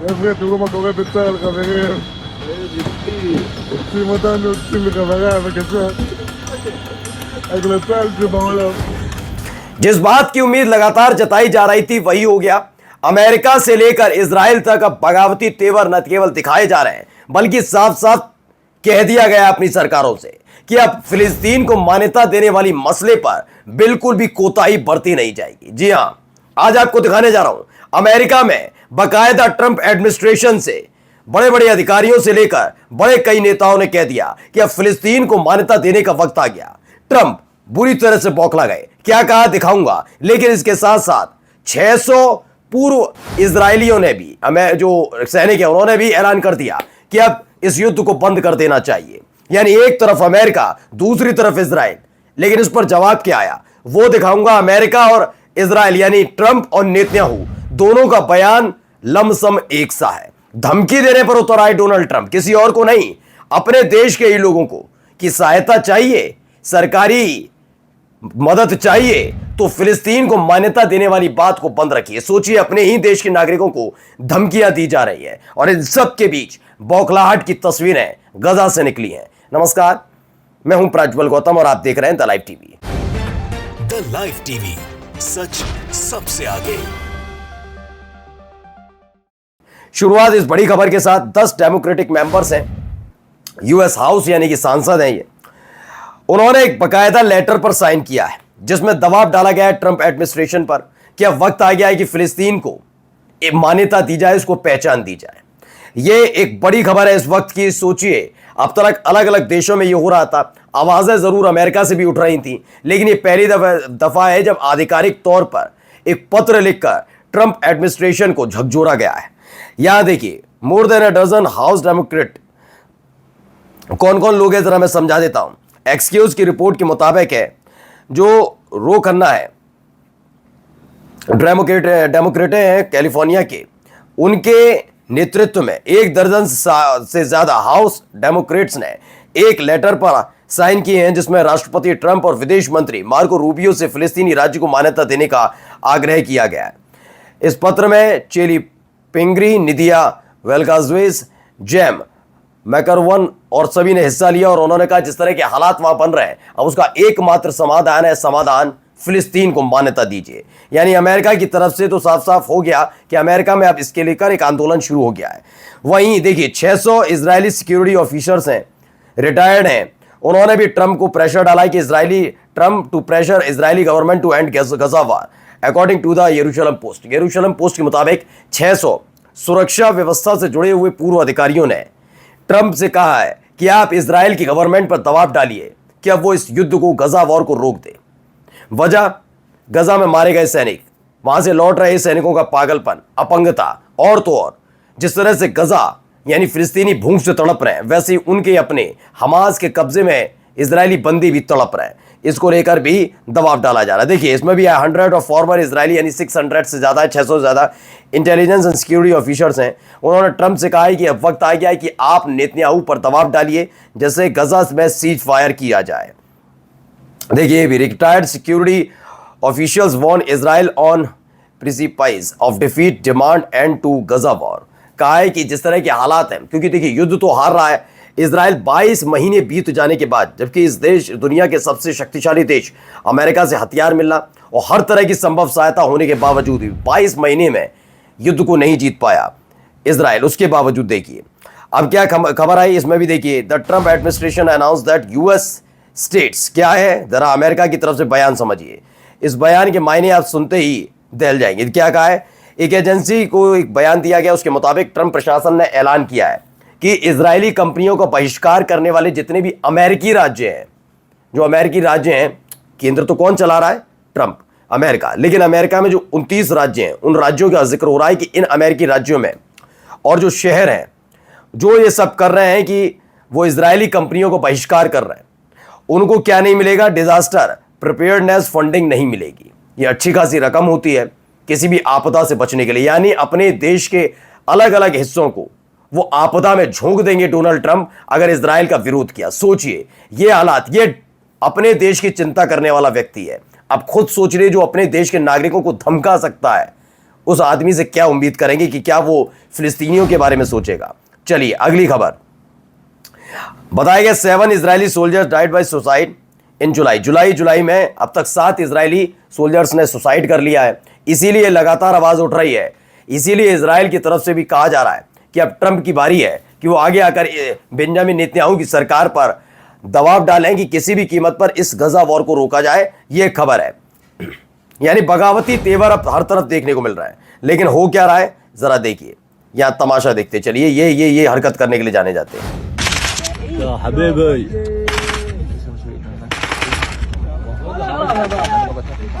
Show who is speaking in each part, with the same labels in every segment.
Speaker 1: חבר'ה, תראו מה קורה בצה"ל, חברים. עושים אותנו, עושים לחברה, בבקשה. אגלה צה"ל שבעולם.
Speaker 2: जिस बात की उम्मीद लगातार जताई जा रही थी वही हो गया। अमेरिका से लेकर इजराइल तक अब बगावती तेवर न केवल दिखाए जा रहे हैं बल्कि साफ साफ कह दिया गया अपनी सरकारों से कि अब फिलिस्तीन को मान्यता देने वाली मसले पर बिल्कुल भी कोताही बरती नहीं जाएगी। जी हां, आज आपको दिखाने जा रहा हूं अमेरिका में बाकायदा ट्रंप एडमिनिस्ट्रेशन से बड़े बड़े अधिकारियों से लेकर बड़े कई नेताओं ने कह दिया कि अब फिलिस्तीन को मान्यता देने का वक्त आ गया। ट्रंप बुरी तरह से बौखला गए। क्या कहा दिखाऊंगा, लेकिन इसके साथ साथ 600 पूर्व इजरायलियों ने भी, हमें जो सैनिक है उन्होंने भी ऐलान कर दिया कि अब इस युद्ध को बंद कर देना चाहिए। यानी एक तरफ अमेरिका, दूसरी तरफ इजराइल। लेकिन इस पर जवाब क्या आया वो दिखाऊंगा। अमेरिका और इजराइल यानी ट्रंप और नेतन्याहू दोनों का बयान लमसम एक सा है। धमकी देने पर उतर आए डोनाल्ड ट्रंप, किसी और को नहीं, अपने देश के ही लोगों को कि सहायता चाहिए, सरकारी मदद चाहिए तो फिलिस्तीन को मान्यता देने वाली बात को बंद रखिए। सोचिए, अपने ही देश के नागरिकों को धमकियां दी जा रही है और इन सब के बीच बौखलाहट की तस्वीरें गजा से निकली हैं। नमस्कार, मैं हूं प्रज्वल गौतम और आप देख रहे हैं the live TV.
Speaker 3: The live TV, सच सबसे आगे।
Speaker 2: शुरुआत इस बड़ी खबर के साथ। 10 डेमोक्रेटिक मेंबर्स हैं, यूएस हाउस यानी कि सांसद हैं ये, उन्होंने एक बकायदा लेटर पर साइन किया है जिसमें दबाव डाला गया है ट्रंप एडमिनिस्ट्रेशन पर कि अब वक्त आ गया है कि फिलिस्तीन को एक मान्यता दी जाए, उसको पहचान दी जाए। ये एक बड़ी खबर है इस वक्त की। सोचिए, अब तक अलग अलग देशों में ये हो रहा था, आवाजें जरूर अमेरिका से भी उठ रही थी, लेकिन ये पहली दफा है जब आधिकारिक तौर पर एक पत्र लिखकर ट्रंप एडमिनिस्ट्रेशन को झकझोरा गया है। यहां देखिए, more than a dozen House Democrat, कौन कौन लोग हैं जरा मैं समझा देता हूं। एक्सक्यूज की रिपोर्ट के मुताबिक है जो रो खन्ना है, डेमोक्रेट हैं कैलिफोर्निया के, उनके नेतृत्व में 1 दर्जन से ज्यादा हाउस डेमोक्रेट्स ने एक लेटर पर साइन किए हैं जिसमें राष्ट्रपति ट्रंप और विदेश मंत्री मार्को रूबियो से फिलिस्तीनी राज्य को मान्यता देने का आग्रह किया गया है। इस पत्र में चेली पिंगरी, निदिया वेल्गाजुएस, जेम मैकरवन और सभी ने हिस्सा लिया और उन्होंने कहा जिस तरह के हालात वहां बन रहे हैं, अब उसका एकमात्र समाधान है, समाधान फिलिस्तीन को मान्यता दीजिए। यानी अमेरिका की तरफ से तो साफ साफ हो गया कि अमेरिका में अब इसके लेकर एक आंदोलन शुरू हो गया है। वहीं देखिए, 600 इजरायली सिक्योरिटी ऑफिसर्स हैं, रिटायर्ड हैं, उन्होंने भी ट्रंप को प्रेशर डाला है कि Trump to pressure Israeli government to end Gaza war, according to the Jerusalem Post. Jerusalem Post के मुताबिक 600 सुरक्षा व्यवस्था से जुड़े हुए पूर्व अधिकारियों ने ट्रंप से कहा है कि आप इजराइल की गवर्नमेंट पर दबाव डालिए कि अब वो इस युद्ध को, गजा वॉर को रोक दे। वजह, गजा में मारे गए सैनिक, वहां से लौट रहे सैनिकों का पागलपन, अपंगता, और तो और जिस तरह से गजा यानी फिलिस्तीनी भूख से तड़प रहे हैं, वैसे ही उनके अपने हमास के कब्जे में इजरायली बंदी भी तड़प रहे हैं। इसको लेकर भी दबाव डाला जा रहा है। देखिए, इसमें भी 100 ऑफ फॉर्मर इजरायली यानी 600 से ज़्यादा है, 600 से ज़्यादा इंटेलिजेंस एंड सिक्योरिटी ऑफिसर्स हैं। उन्होंने ट्रंप से कहा है कि अब वक्त आ गया है कि आप नेतन्याहू पर दबाव डालिए जैसे गजा में सीज फायर किया जाए। देखिए, भी retired security officials warn Israel on principles of defeat demand end to Gaza war. कहा है कि जिस तरह के हालात हैं, क्योंकि देखिए युद्ध तो हार रहा है इजराइल 22 महीने बीत जाने के बाद, जबकि इस देश, दुनिया के सबसे शक्तिशाली देश अमेरिका से हथियार मिलना और हर तरह की संभव सहायता होने के बावजूद भी 22 महीने में युद्ध को नहीं जीत पाया इजराइल। उसके बावजूद देखिए अब क्या खबर आई इसमें भी। देखिए, the Trump administration announce that US states, क्या है जरा अमेरिका की तरफ से बयान समझिए। इस बयान के मायने आप सुनते ही दहल जाएंगे। क्या कहा है, एक एजेंसी को एक बयान दिया गया, उसके मुताबिक ट्रंप प्रशासन ने ऐलान किया है कि इजरायली कंपनियों का बहिष्कार करने वाले जितने भी अमेरिकी राज्य हैं, जो अमेरिकी राज्य हैं, केंद्र तो कौन चला रहा है, ट्रंप, अमेरिका, लेकिन अमेरिका में जो 29 राज्य हैं, उन राज्यों का जिक्र हो रहा है कि इन अमेरिकी राज्यों में और जो शहर हैं जो ये सब कर रहे हैं कि वो इजरायली कंपनियों को बहिष्कार कर रहे हैं, उनको क्या नहीं मिलेगा, डिजास्टर प्रिपेयर्डनेस फंडिंग नहीं मिलेगी। ये अच्छी खासी रकम होती है किसी भी आपदा से बचने के लिए, यानी अपने देश के अलग अलग हिस्सों को वो आपदा में झोंक देंगे डोनाल्ड ट्रंप अगर इजराइल का विरोध किया। सोचिए ये हालात, ये अपने देश की चिंता करने वाला व्यक्ति है। अब खुद सोच रहे जो अपने देश के नागरिकों को धमका सकता है, उस आदमी से क्या उम्मीद करेंगे कि क्या वो फिलिस्तीनियों के बारे में सोचेगा। चलिए अगली खबर। बताया गया 7 Israeli soldiers died by suicide in July में अब तक 7 इजरायली सोल्जर्स ने सुसाइड कर लिया है। इसीलिए लगातार आवाज उठ रही है, इसीलिए इजराइल की तरफ से भी कहा जा रहा है कि अब ट्रंप की बारी है कि वो आगे आकर बेंजामिन नेतन्याहू की सरकार पर दबाव डालें कि किसी भी कीमत पर इस गजा वॉर को रोका जाए। ये खबर है, यानी बगावती तेवर अब हर तरफ देखने को मिल रहा है। लेकिन हो क्या रहा है जरा देखिए, यहां तमाशा देखते चलिए। ये हरकत करने के लिए जाने जाते हैं।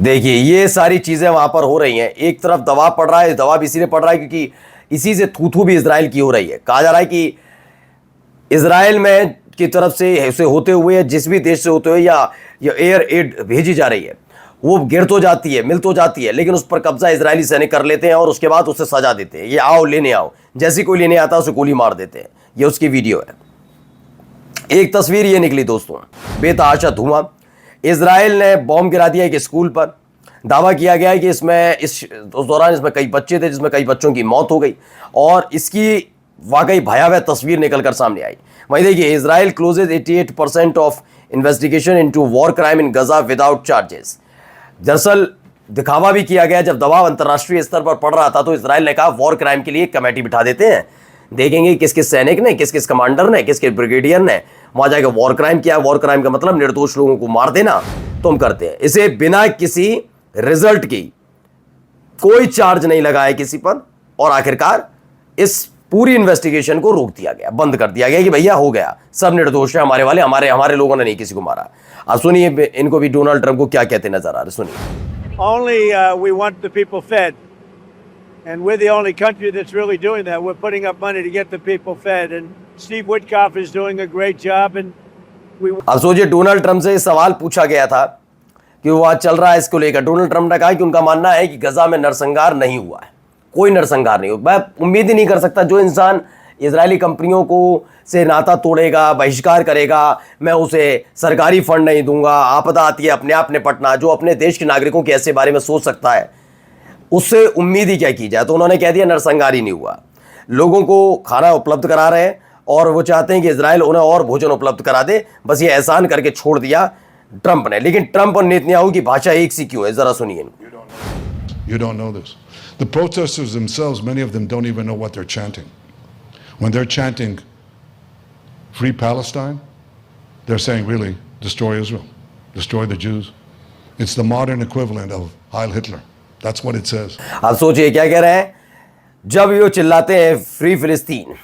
Speaker 2: देखिए ये सारी चीजें वहां पर हो रही हैं। एक तरफ दबाव पड़ रहा है, दबाव इसीलिए पड़ रहा है क्योंकि इसी से थू भी इजराइल की हो रही है। कहा जा रहा है कि इजराइल में की तरफ से होते हुए, जिस भी देश से होते हुए या एयर एड भेजी जा रही है, वो गिर तो जाती है, मिल तो जाती है, लेकिन उस पर कब्जा इजरायली सैनिक कर लेते हैं और उसके बाद उसे सजा देते हैं। ये आओ लेने आओ, जैसे कोई लेने आता है उसे गोली मार देते हैं। ये उसकी वीडियो है। एक तस्वीर ये निकली दोस्तों, बेतहाशा धुआं। इजराइल ने बॉम्ब गिरा दिया एक स्कूल पर। दावा किया गया है कि उस दौरान इसमें कई बच्चे थे, जिसमें कई बच्चों की मौत हो गई और इसकी वाकई भयावह तस्वीर निकलकर सामने आई। वहीं देखिए, Israel closes 88% of investigation into war crime in Gaza without charges. दरअसल दिखावा भी किया गया, जब दबाव अंतर्राष्ट्रीय स्तर पर पड़ रहा था तो इजराइल ने कहा वॉर क्राइम के लिए एक कमेटी बिठा देते हैं, देखेंगे किस किस सैनिक ने, किस किस कमांडर ने, किस किस ब्रिगेडियर ने वहां जाकर वॉर क्राइम किया। वॉर क्राइम का मतलब निर्दोष लोगों को मार देना, तो हम करते हैं इसे बिना किसी रिजल्ट की। कोई चार्ज नहीं लगाया किसी पर और आखिरकार इस पूरी इन्वेस्टिगेशन को रोक दिया गया, बंद कर दिया गया कि भैया हो गया, सब निर्दोष है, हमारे वाले, हमारे लोगों ने नहीं किसी को मारा। अब सुनिए इनको भी डोनाल्ड ट्रंप को क्या कहते नजर आ रहे, सुनिए।
Speaker 4: Only we want the people fed, and we're the only country that's really doing that. We're putting up money to get the people fed, and Steve Witkoff is doing a great job. And we.
Speaker 2: अब सोचिए, Donald Trump से सवाल पूछा गया था कि वो आज चल रहा है इसको लेकर। डोनाल्ड ट्रंप ने कहा कि उनका मानना है कि गजा में नरसंहार नहीं हुआ है, कोई नरसंहार नहीं हुआ। मैं उम्मीद ही नहीं कर सकता जो इंसान इजरायली कंपनियों को से नाता तोड़ेगा, बहिष्कार करेगा, मैं उसे सरकारी फंड नहीं दूंगा, आपदा आती है अपने आप निपटना, जो अपने देश के नागरिकों के ऐसे बारे में सोच सकता है, उससे उम्मीद ही क्या की जाए। तो उन्होंने कह दिया नरसंहार ही नहीं हुआ। लोगों को खाना उपलब्ध करा रहे हैं और वो चाहते हैं कि इजराइल उन्हें और भोजन उपलब्ध करा दे। बस ये एहसान करके छोड़ दिया ट्रंप ने। लेकिन ट्रंप और नेतन्याहू की भाषा एक सी क्यों है, जरा सुनिए।
Speaker 5: You don't know this. The protesters themselves, many of them don't even know what they're chanting. When they're chanting Free Palestine, they're saying really, destroy Israel, destroy the Jews. It's the modern equivalent of Heil Hitler. That's what it says.
Speaker 2: आप सोचिए क्या कह रहे हैं। जब ये चिल्लाते हैं फ्री फिलिस्तीन,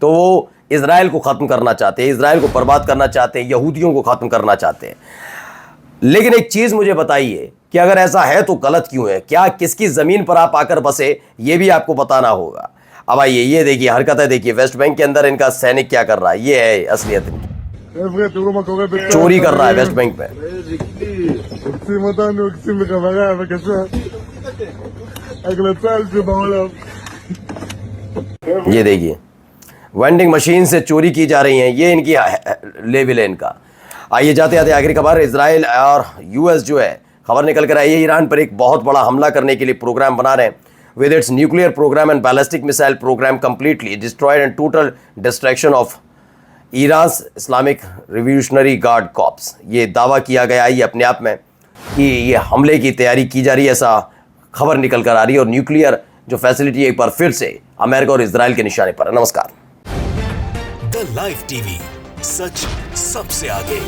Speaker 2: तो वो इजराइल को खत्म करना चाहते हैं, इजराइल को बर्बाद करना चाहते हैं, यहूदियों को खत्म करना चाहते हैं। लेकिन एक चीज मुझे बताइए कि अगर ऐसा है तो गलत क्यों है? क्या किसकी जमीन पर आप आकर बसे, ये भी आपको बताना होगा। अब आइए, ये देखिए हरकतें देखिए, वेस्ट बैंक के अंदर इनका सैनिक क्या कर रहा है। ये है असलियत इनकी, चोरी कर रहा है वेस्ट बैंक में। ये देखिए वेंडिंग मशीन से चोरी की जा रही हैं, ये इनकी लेवल है इनका। आइए जाते जाते आखिरी खबर, इजराइल और यूएस जो है, खबर निकल कर आई है ईरान पर एक बहुत बड़ा हमला करने के लिए प्रोग्राम बना रहे हैं। With its nuclear program and ballistic missile program completely destroyed and total destruction of Iran's Islamic Revolutionary Guard Corps, ये दावा किया गया ये अपने आप में कि ये हमले की तैयारी की जा रही है, ऐसा खबर निकल कर आ रही है। और न्यूक्लियर जो फैसिलिटी एक बार फिर से अमेरिका और इजराइल के निशाने पर है। नमस्कार।
Speaker 3: द लाइव टीवी, सच सबसे आगे।